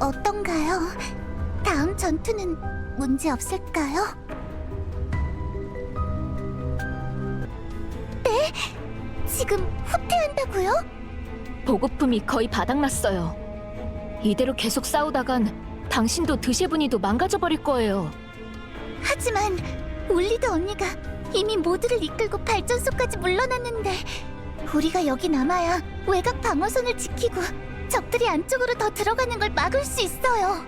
어떤가요? 다음 전투는 문제 없을까요? 네? 지금 후퇴한다고요? 보급품이 거의 바닥났어요. 이대로 계속 싸우다간 당신도 드셰분이도 망가져버릴 거예요. 하지만 울리드 언니가 이미 모두를 이끌고 발전소까지 물러났는데 우리가 여기 남아야 외곽 방어선을 지키고 적들이 안쪽으로 더 들어가는 걸 막을 수 있어요.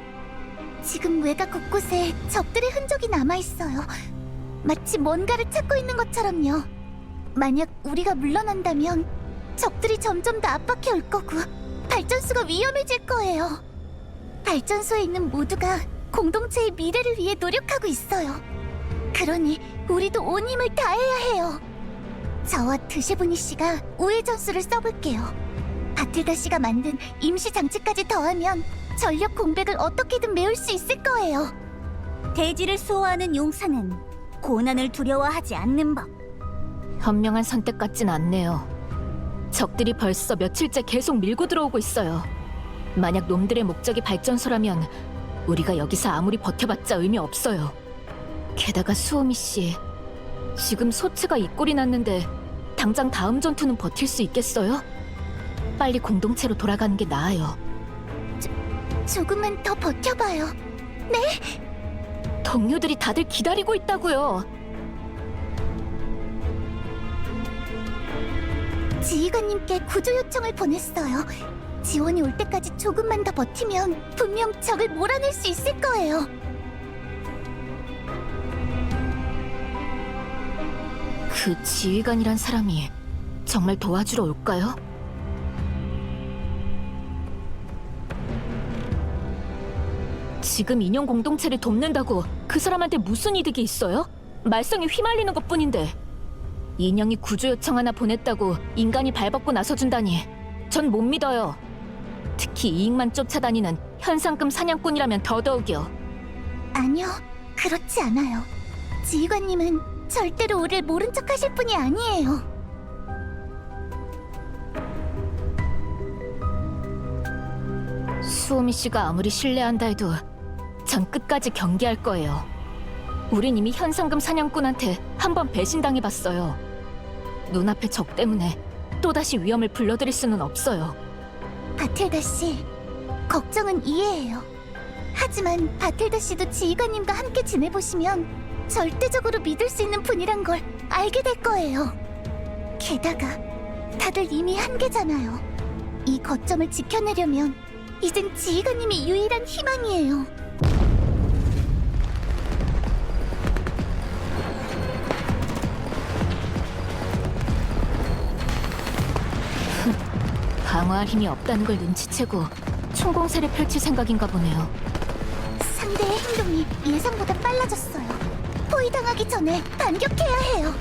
지금 외곽 곳곳에 적들의 흔적이 남아있어요. 마치 뭔가를 찾고 있는 것처럼요. 만약 우리가 물러난다면 적들이 점점 더 압박해 올 거고 발전소가 위험해질 거예요. 발전소에 있는 모두가 공동체의 미래를 위해 노력하고 있어요. 그러니 우리도 온 힘을 다해야 해요. 저와 드셰보니 씨가 우회 전술을 써볼게요. 바틸다 씨가 만든 임시 장치까지 더하면 전력 공백을 어떻게든 메울 수 있을 거예요. 대지를 수호하는 용사는 고난을 두려워하지 않는 법. 현명한 선택 같진 않네요. 적들이 벌써 며칠째 계속 밀고 들어오고 있어요. 만약 놈들의 목적이 발전소라면 우리가 여기서 아무리 버텨봤자 의미 없어요. 게다가 수호미 씨, 지금 소츠가 이 꼴이 났는데 당장 다음 전투는 버틸 수 있겠어요? 빨리 공동체로 돌아가는 게 나아요. 조금만 더 버텨봐요. 동료들이 다들 기다리고 있다고요. 지휘관님께 구조 요청을 보냈어요. 지원이 올 때까지 조금만 더 버티면 분명 적을 몰아낼 수 있을 거예요. 그 지휘관이란 사람이 정말 도와주러 올까요? 지금 인형 공동체를 돕는다고 그 사람한테 무슨 이득이 있어요? 말썽에 휘말리는 것뿐인데. 인형이 구조 요청 하나 보냈다고 인간이 발벗고 나서준다니 전 못 믿어요. 특히 이익만 쫓아다니는 현상금 사냥꾼이라면 더더욱이요. 아니요, 그렇지 않아요. 지휘관님은 절대로 우리를 모른 척 하실 분이 아니에요. 수호미 씨가 아무리 신뢰한다 해도 전 끝까지 경계할 거예요. 우린 이미 현상금 사냥꾼한테 한 번 배신당해봤어요. 눈앞의 적 때문에 또다시 위험을 불러들일 수는 없어요. 바틸다 씨, 걱정은 이해해요. 하지만 바틸다 씨도 지휘관님과 함께 지내보시면 절대적으로 믿을 수 있는 분이란 걸 알게 될 거예요. 게다가 다들 이미 한계잖아요. 이 거점을 지켜내려면 이젠 지휘관님이 유일한 희망이에요. 방어할 힘이 없다는 걸 눈치채고 총공세를 펼칠 생각인가 보네요. 상대의 행동이 예상보다 빨라졌어요. 포위당하기 전에 반격해야 해요.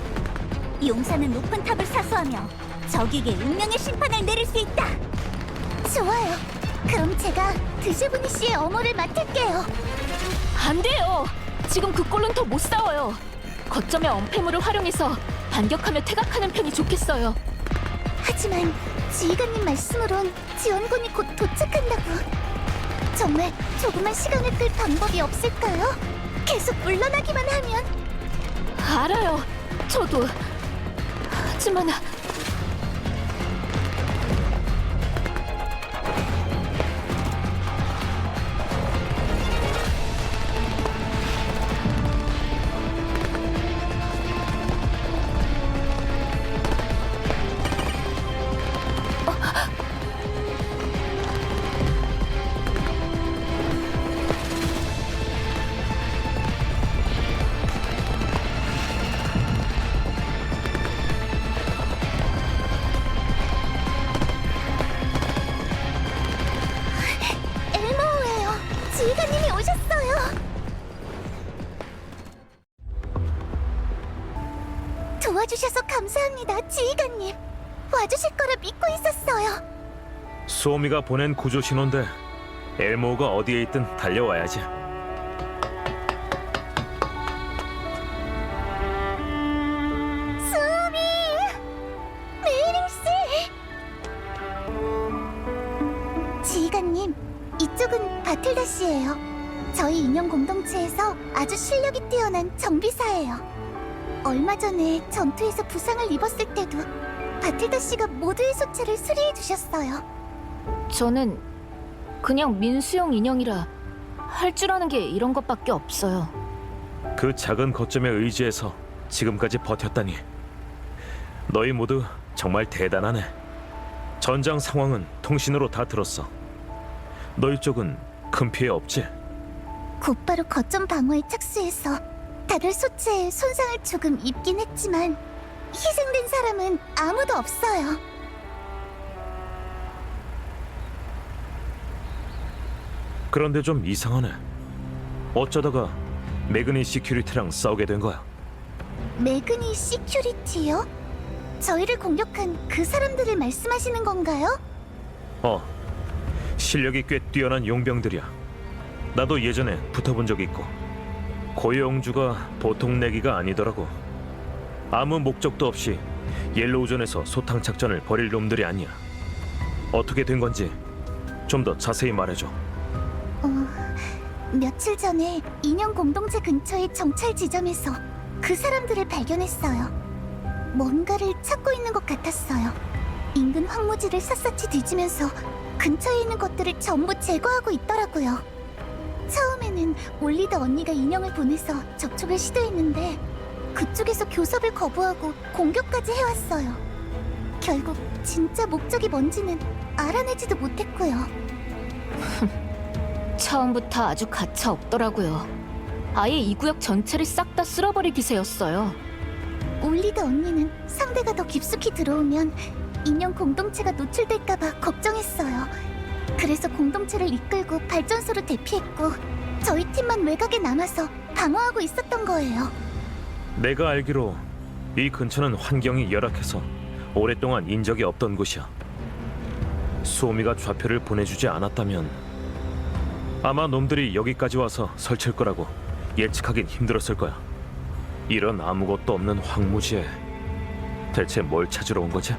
용사는 높은 탑을 사수하며 적에게 운명의 심판을 내릴 수 있다. 좋아요. 그럼 제가 드셰보니 씨의 어머를 맡을게요. 안 돼요! 지금 그 꼴은 더 못 싸워요. 거점의 엄폐물을 활용해서 반격하며 퇴각하는 편이 좋겠어요. 하지만 지휘관님 말씀으론 지원군이 곧 도착한다고. 정말 조금만 시간을 끌 방법이 없을까요? 계속 물러나기만 하면. 알아요. 저도. 하지만 엘모우예요. 지휘관님이 오셨어요. 도와주셔서 감사합니다, 지휘관님. 와주실 거라 믿고 있었어요. 수호미가 보낸 구조 신호인데 엘모가 어디에 있든 달려와야지. 수미! 메이링 씨! 지휘관님, 이 이쪽은 바틸다 씨예요. 저희 인형 공동체에서 아주 실력이 뛰어난 정비사예요. 얼마 전에 전투에서 부상을 입었을 때도 바틸다 씨가 모두의 소체를 수리해 주셨어요. 저는 그냥 민수용 인형이라 할 줄 아는 게 이런 것밖에 없어요. 그 작은 거점에 의지해서 지금까지 버텼다니. 너희 모두 정말 대단하네. 전장 상황은 통신으로 다 들었어. 너희 쪽은 큰 피해 없지? 곧바로 거점 방어에 착수해서 다들 소체에 손상을 조금 입긴 했지만 희생된 사람은 아무도 없어요. 그런데 좀 이상하네. 어쩌다가 매그니 시큐리티랑 싸우게 된 거야? 매그니 시큐리티요? 저희를 공격한 그 사람들을 말씀하시는 건가요? 실력이 꽤 뛰어난 용병들이야. 나도 예전에 붙어본 적 있고. 고용주가 보통 내기가 아니더라고. 아무 목적도 없이 옐로우존에서 소탕 작전을 벌일 놈들이 아니야. 어떻게 된 건지 좀 더 자세히 말해줘. 며칠 전에 인형 공동체 근처의 정찰 지점에서 그 사람들을 발견했어요. 뭔가를 찾고 있는 것 같았어요. 인근 황무지를 샅샅이 뒤지면서 근처에 있는 것들을 전부 제거하고 있더라고요. 처음에는 올리더 언니가 인형을 보내서 접촉을 시도했는데 그쪽에서 교섭을 거부하고 공격까지 해왔어요. 결국 진짜 목적이 뭔지는 알아내지도 못했고요. 처음부터 아주 가차 없더라고요. 아예 이 구역 전체를 싹 다 쓸어버릴 기세였어요. 올리더 언니는 상대가 더 깊숙이 들어오면 인형 공동체가 노출될까봐 걱정했어요. 그래서 공동체를 이끌고 발전소로 대피했고 저희 팀만 외곽에 남아서 방어하고 있었던 거예요. 내가 알기로 이 근처는 환경이 열악해서 오랫동안 인적이 없던 곳이야. 수호미가 좌표를 보내주지 않았다면 아마 놈들이 여기까지 와서 설칠 거라고 예측하긴 힘들었을 거야. 이런 아무것도 없는 황무지에 대체 뭘 찾으러 온 거지?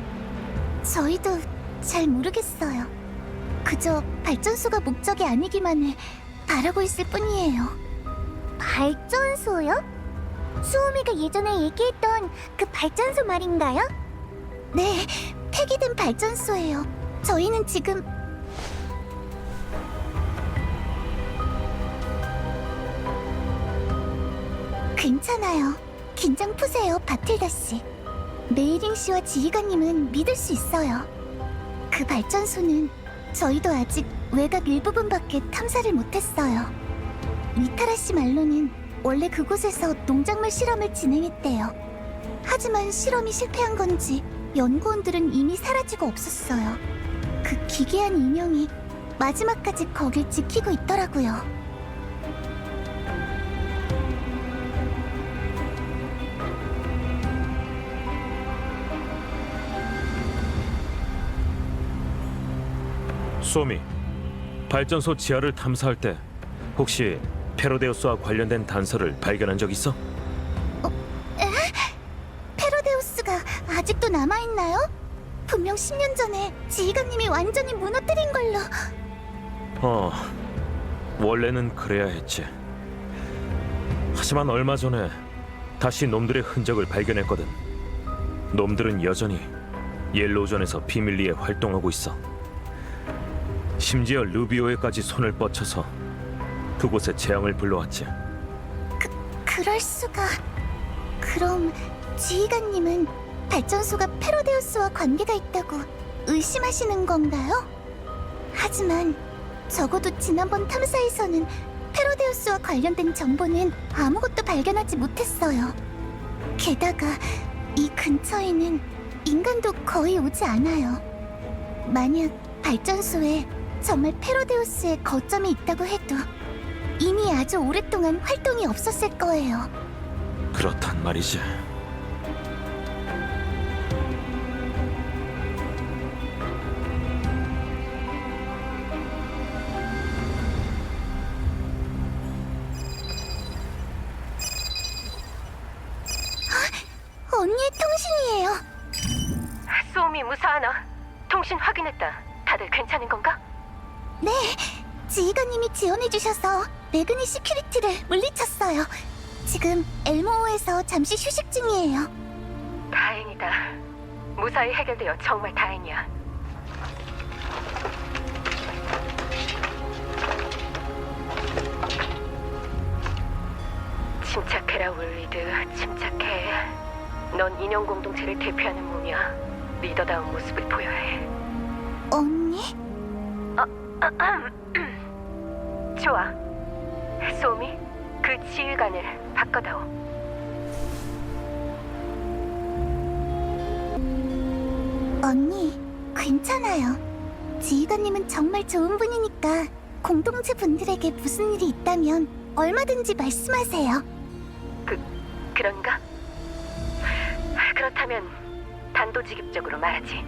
저희도 잘 모르겠어요. 그저 발전소가 목적이 아니기만을 바라고 있을 뿐이에요. 발전소요? 수호미가 예전에 얘기했던 그 발전소 말인가요? 네, 폐기된 발전소예요. 저희는 지금 괜찮아요. 긴장 푸세요, 바틸다 씨. 메이링 씨와 지휘관님은 믿을 수 있어요. 그 발전소는 저희도 아직 외곽 일부분밖에 탐사를 못했어요. 미타라 씨 말로는 원래 그곳에서 농작물 실험을 진행했대요. 하지만 실험이 실패한 건지 연구원들은 이미 사라지고 없었어요. 그 기괴한 인형이 마지막까지 거길 지키고 있더라고요. 수호미, 발전소 지하를 탐사할 때 혹시 페로데우스와 관련된 단서를 발견한 적 있어? 페로데우스가 아직도 남아있나요? 분명 10년 전에 지휘관님이 완전히 무너뜨린 걸로. 원래는 그래야 했지. 하지만 얼마 전에 다시 놈들의 흔적을 발견했거든. 놈들은 여전히 옐로우존에서 비밀리에 활동하고 있어. 심지어 루비오에까지 손을 뻗쳐서 그곳에 재앙을 불러왔지. 그럴 수가. 그럼 지휘관님은 발전소가 페로데우스와 관계가 있다고 의심하시는 건가요? 하지만 적어도 지난번 탐사에서는 페로데우스와 관련된 정보는 아무것도 발견하지 못했어요. 게다가 이 근처에는 인간도 거의 오지 않아요. 만약 발전소에 정말 페로데우스의 거점이 있다고 해도 이미 아주 오랫동안 활동이 없었을 거예요. 그렇단 말이지. 언니의 통신이에요. 수음이 무사하나? 통신 확인했다. 다들 괜찮은 건가? 네, 지휘관님이 지원해주셔서 매그니 시큐리티를 물리쳤어요. 지금 엘모호에서 잠시 휴식 중이에요. 다행이다. 무사히 해결되어 정말 다행이야. 침착해라 울리드, 침착해. 넌 인형 공동체를 대표하는 몸이야. 리더다운 모습을 보여야 해. 언니? 좋아. 소미, 그 지휘관을 바꿔다오. 언니, 괜찮아요. 지휘관님은 정말 좋은 분이니까 공동체 분들에게 무슨 일이 있다면 얼마든지 말씀하세요. 그런가? 그렇다면 단도직입적으로 말하지.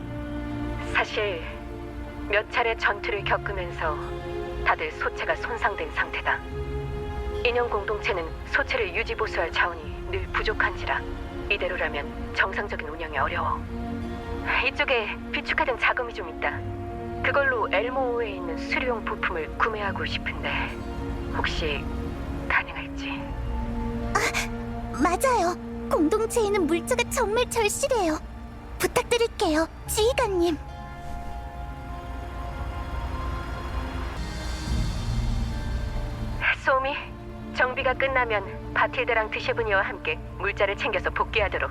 사실 몇 차례 전투를 겪으면서 다들 소체가 손상된 상태다. 인형 공동체는 소체를 유지보수할 자원이 늘 부족한지라 이대로라면 정상적인 운영이 어려워. 이쪽에 비축해둔 자금이 좀 있다. 그걸로 엘모호에 있는 수리용 부품을 구매하고 싶은데 혹시 가능할지? 맞아요. 공동체에는 물자가 정말 절실해요. 부탁드릴게요, 지휘관님. 소미, 정비가 끝나면 바틸드랑 드셰브니와 함께 물자를 챙겨서 복귀하도록.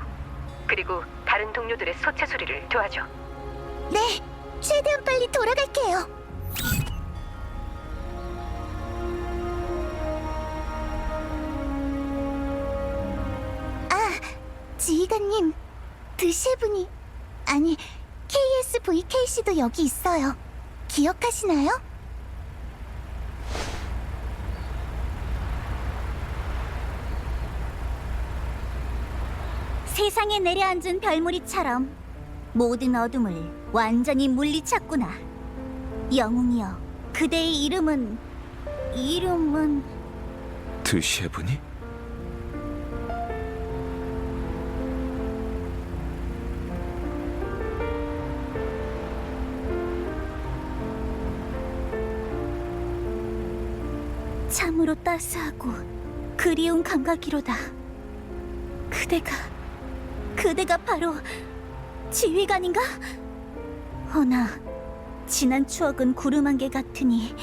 그리고 다른 동료들의 소체 수리를 도와줘. 네, 최대한 빨리 돌아갈게요. 지휘관님, 드셰분이 아니 KSVKC도 여기 있어요. 기억하시나요? 세상에 내려앉은 별무리처럼 모든 어둠을 완전히 물리쳤구나. 영웅이여, 그대의 이름은 드셰브니? 참으로 따스하고 그리운 감각이로다. 그대가 바로 지휘관인가? 허나 지난 추억은 구름 한 개 같으니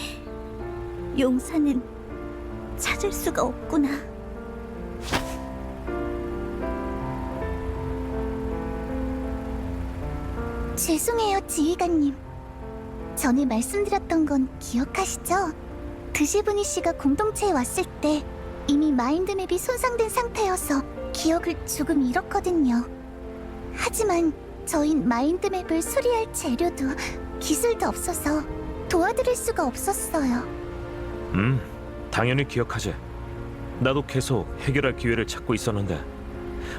용사는 찾을 수가 없구나. 죄송해요, 지휘관님. 전에 말씀드렸던 건 기억하시죠? 드시브니 씨가 공동체에 왔을 때 이미 마인드맵이 손상된 상태여서 기억을 조금 잃었거든요. 하지만 저흰 마인드맵을 수리할 재료도 기술도 없어서 도와드릴 수가 없었어요. 당연히 기억하지. 나도 계속 해결할 기회를 찾고 있었는데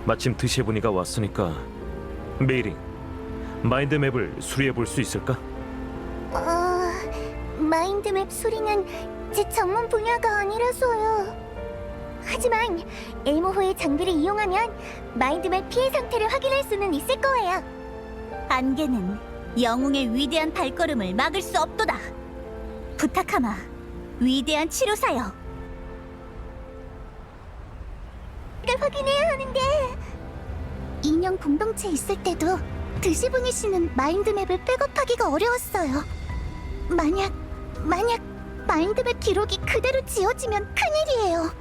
마침 드셰브니가 왔으니까. 메이링, 마인드맵을 수리해 볼 수 있을까? 마인드맵 수리는 제 전문 분야가 아니라서요. 하지만 엘모호의 장비를 이용하면 마인드맵 피해 상태를 확인할 수는 있을 거예요. 안개는 영웅의 위대한 발걸음을 막을 수 없도다. 부탁하마, 위대한 치료사여. 를 확인해야 하는데 인형 공동체에 있을 때도 드시보니 씨는 마인드맵을 백업하기가 어려웠어요. 만약 마인드맵 기록이 그대로 지워지면 큰일이에요.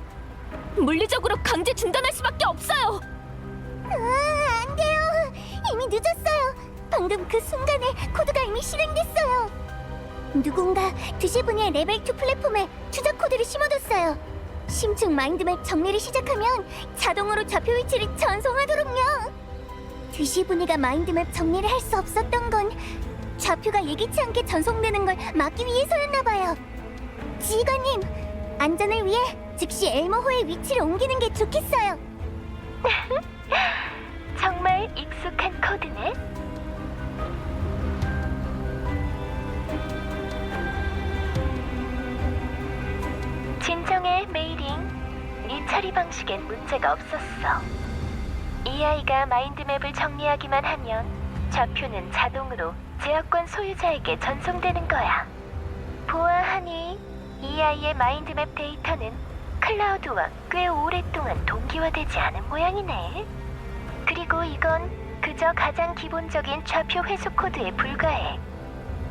물리적으로 강제 중단할 수밖에 없어요. 안 돼요. 이미 늦었어요. 방금 그 순간에 코드가 이미 실행됐어요. 누군가 드시보니의 레벨 2 플랫폼에 추적 코드를 심어뒀어요. 심층 마인드맵 정리를 시작하면 자동으로 좌표 위치를 전송하도록요. 드시보니가 마인드맵 정리를 할 수 없었던 건 좌표가 예기치 않게 전송되는 걸 막기 위해서였나봐요. 지휘관님, 안전을 위해 즉시 엘모호의 위치를 옮기는 게 좋겠어요. 정말 익숙한 코드네. 진정해, 메이링. 네 처리 방식엔 문제가 없었어. 이 아이가 마인드맵을 정리하기만 하면 좌표는 자동으로 제어권 소유자에게 전송되는 거야. 보아하니 이 아이의 마인드맵 데이터는 클라우드와 꽤 오랫동안 동기화되지 않은 모양이네. 그리고 이건 그저 가장 기본적인 좌표 회수 코드에 불과해.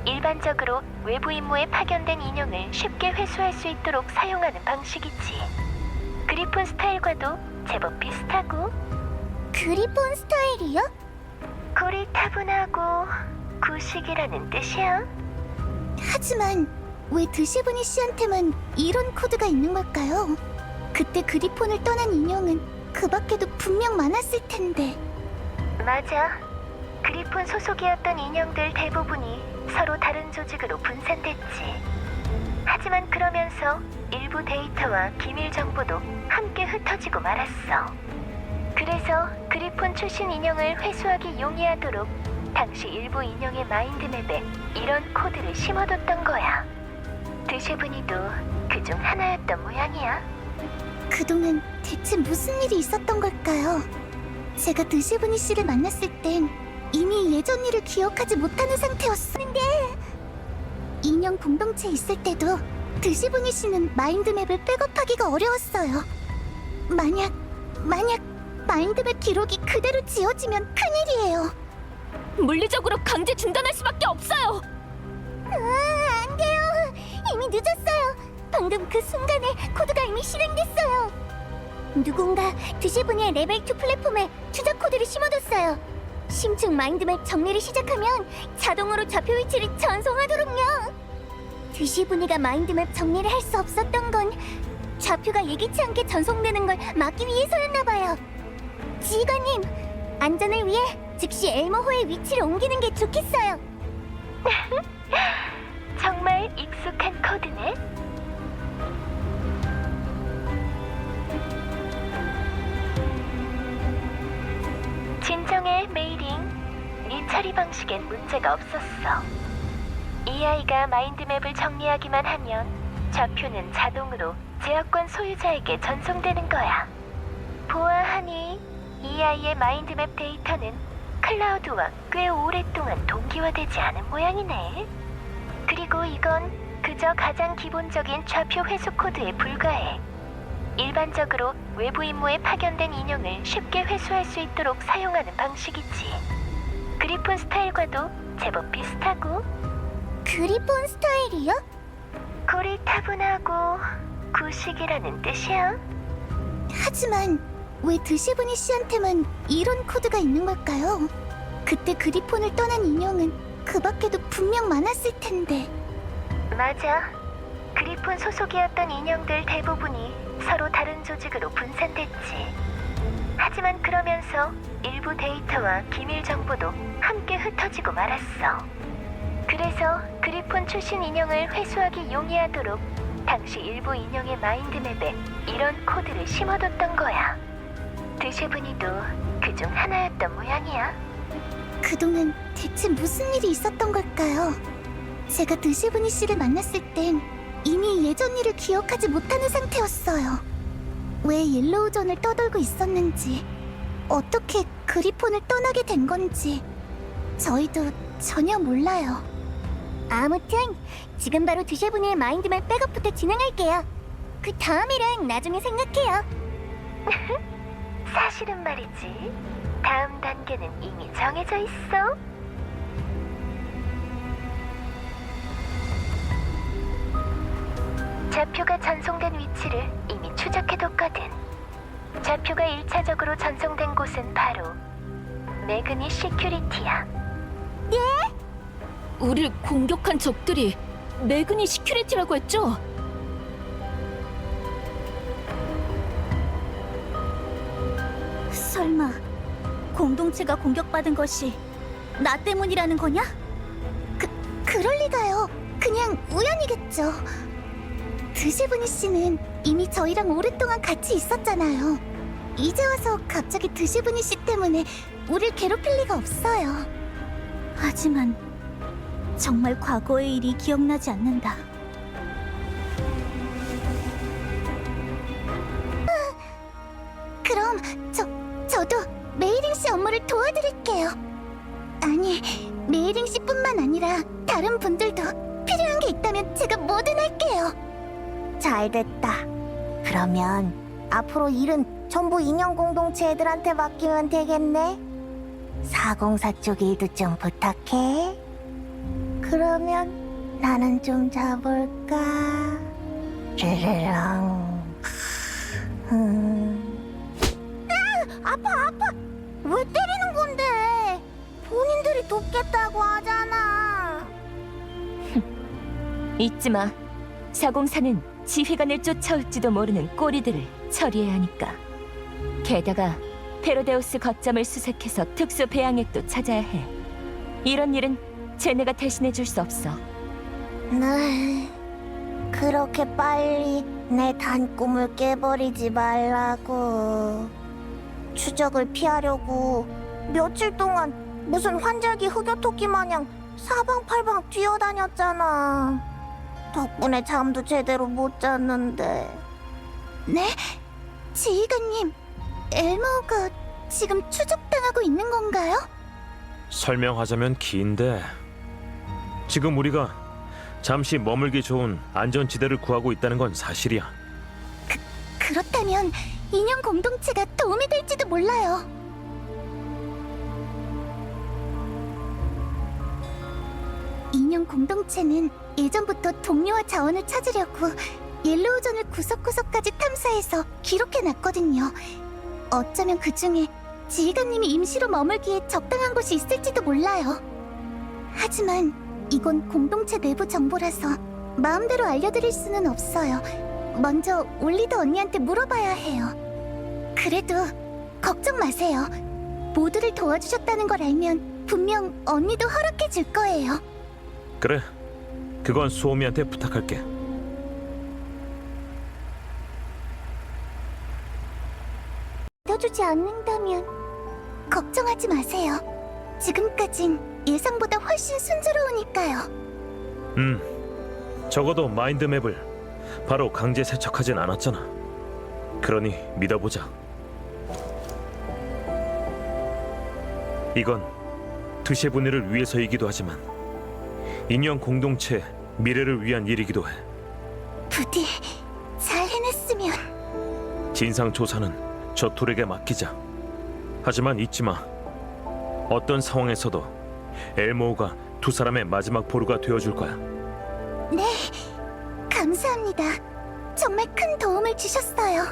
일반적으로 외부 임무에 파견된 인형을 쉽게 회수할 수 있도록 사용하는 방식이지. 그리폰 스타일과도 제법 비슷하고. 그리폰 스타일이요? 고리타분하고 구식이라는 뜻이야. 하지만 왜 드시브니 씨한테만 이런 코드가 있는 걸까요? 그때 그리폰을 떠난 인형은 그 밖에도 분명 많았을 텐데. 맞아. 그리폰 소속이었던 인형들 대부분이 서로 다른 조직으로 분산됐지. 하지만 그러면서 일부 데이터와 기밀 정보도 함께 흩어지고 말았어. 그래서 그리폰 출신 인형을 회수하기 용이하도록 당시 일부 인형의 마인드맵에 이런 코드를 심어뒀던 거야. 드쉐브니도 그중 하나였던 모양이야. 그동안 대체 무슨 일이 있었던 걸까요? 제가 드시브니 씨를 만났을 땐 이미 예전 일을 기억하지 못하는 상태였었는데, 인형 공동체에 있을 때도 드시브니 씨는 마인드맵을 백업하기가 어려웠어요. 만약 마인드맵 기록이 그대로 지워지면 큰일이에요. 물리적으로 강제 중단할 수밖에 없어요. 안 돼요. 이미 늦었어요. 방금 그 순간에 코드가 이미 실행됐어요. 누군가 드시브니의 레벨 2 플랫폼에 추적 코드를 심어뒀어요. 심층 마인드맵 정리를 시작하면 자동으로 좌표 위치를 전송하도록요. 드시브니가 마인드맵 정리를 할 수 없었던 건 좌표가 예기치 않게 전송되는 걸 막기 위해서였나봐요. 지휘관님, 안전을 위해 즉시 엘머호의 위치를 옮기는 게 좋겠어요. 정말 익숙한 코드네. 진정해, 메이링. 네 처리 방식엔 문제가 없었어. 이 아이가 마인드맵을 정리하기만 하면 좌표는 자동으로 제어권 소유자에게 전송되는 거야. 보아하니 이 아이의 마인드맵 데이터는 클라우드와 꽤 오랫동안 동기화되지 않은 모양이네. 그리고 이건 그저 가장 기본적인 좌표 회수 코드에 불과해. 일반적으로 외부 임무에 파견된 인형을 쉽게 회수할 수 있도록 사용하는 방식이지. 그리폰 스타일과도 제법 비슷하고. 그리폰 스타일이요? 고리타분하고 구식이라는 뜻이야. 하지만 왜 드시브니 씨한테만 이런 코드가 있는 걸까요? 그때 그리폰을 떠난 인형은 그 밖에도 분명 많았을 텐데. 맞아. 그리폰 소속이었던 인형들 대부분이 서로 다른 조직으로 분산됐지. 하지만 그러면서 일부 데이터와 기밀 정보도 함께 흩어지고 말았어. 그래서 그리폰 출신 인형을 회수하기 용이하도록 당시 일부 인형의 마인드맵에 이런 코드를 심어뒀던 거야. 드쉐브니도 그중 하나였던 모양이야. 그동안 대체 무슨 일이 있었던 걸까요? 제가 드시브니 씨를 만났을 땐 이미 예전 일을 기억하지 못하는 상태였어요. 왜 옐로우존을 떠돌고 있었는지, 어떻게 그리폰을 떠나게 된 건지 저희도 전혀 몰라요. 아무튼 지금 바로 드쉐브니의 마인드맵 백업부터 진행할게요. 그 다음 일은 나중에 생각해요. 사실은 말이지. 다음 단계는 이미 정해져 있어. 좌표가 전송된 위치를 이미 추적해뒀거든. 좌표가 1차적으로 전송된 곳은 바로 매그니 시큐리티야. 우릴 공격한 적들이 매그니 시큐리티라고 했죠? 설마 공동체가 공격받은 것이 나 때문이라는 거냐? 그럴 리가요. 그냥 우연이겠죠. 드시브니 씨는 이미 저희랑 오랫동안 같이 있었잖아요. 이제 와서 갑자기 드시브니 씨 때문에 우릴 괴롭힐 리가 없어요. 하지만 정말 과거의 일이 기억나지 않는다. 그럼 저도 메이링 씨 업무를 도와드릴게요. 아니, 메이링 씨뿐만 아니라 다른 분들도 필요한 게 있다면 제가 뭐든 할게요. 잘 됐다. 그러면 앞으로 일은 전부 인형 공동체 애들한테 맡기면 되겠네. 404 쪽 일도 좀 부탁해. 그러면 나는 좀 자볼까? 르르렁. 아파. 왜 때리는 건데? 본인들이 돕겠다고 하잖아. 잊지 마. 404는 지휘관을 쫓아올지도 모르는 꼬리들을 처리해야 하니까. 게다가 페로데우스 거점을 수색해서 특수 배양액도 찾아야 해. 이런 일은 쟤네가 대신해 줄 수 없어. 네. 그렇게 빨리 내 단꿈을 깨버리지 말라고. 추적을 피하려고 며칠 동안 무슨 환절기 흑요토끼 마냥 사방팔방 뛰어다녔잖아. 덕분에 잠도 제대로 못 잤는데. 네? 지휘관님, 엘모가 지금 추적당하고 있는 건가요? 설명하자면 긴데 지금 우리가 잠시 머물기 좋은 안전지대를 구하고 있다는 건 사실이야. 그렇다면 인형 공동체가 도움이 될지도 몰라요. 인형 공동체는 예전부터 동료와 자원을 찾으려고 옐로우존을 구석구석까지 탐사해서 기록해놨거든요. 어쩌면 그 중에 지휘관님이 임시로 머물기에 적당한 곳이 있을지도 몰라요. 하지만 이건 공동체 내부 정보라서 마음대로 알려드릴 수는 없어요. 먼저 올리드 언니한테 물어봐야 해요. 그래도 걱정 마세요. 모두를 도와주셨다는 걸 알면 분명 언니도 허락해 줄 거예요. 그래, 그건 수호미한테 부탁할게. 믿어주지 않는다면 걱정하지 마세요. 지금까진 예상보다 훨씬 순조로우니까요. 적어도 마인드맵을 바로 강제 세척하진 않았잖아. 그러니 믿어보자. 이건 드셰분이를 위해서이기도 하지만 인형 공동체 미래를 위한 일이기도 해. 부디 잘 해냈으면. 진상조사는 저 둘에게 맡기자. 하지만 잊지 마. 어떤 상황에서도 엘모우가 두 사람의 마지막 보루가 되어줄 거야. 네, 감사합니다. 정말 큰 도움을 주셨어요.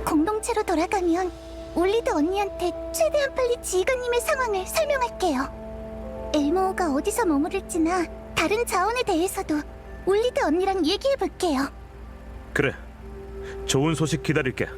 공동체로 돌아가면 올리드 언니한테 최대한 빨리 지휘관님의 상황을 설명할게요. 엘모어가 어디서 머무를지나 다른 자원에 대해서도 올리드 언니랑 얘기해볼게요. 그래, 좋은 소식 기다릴게.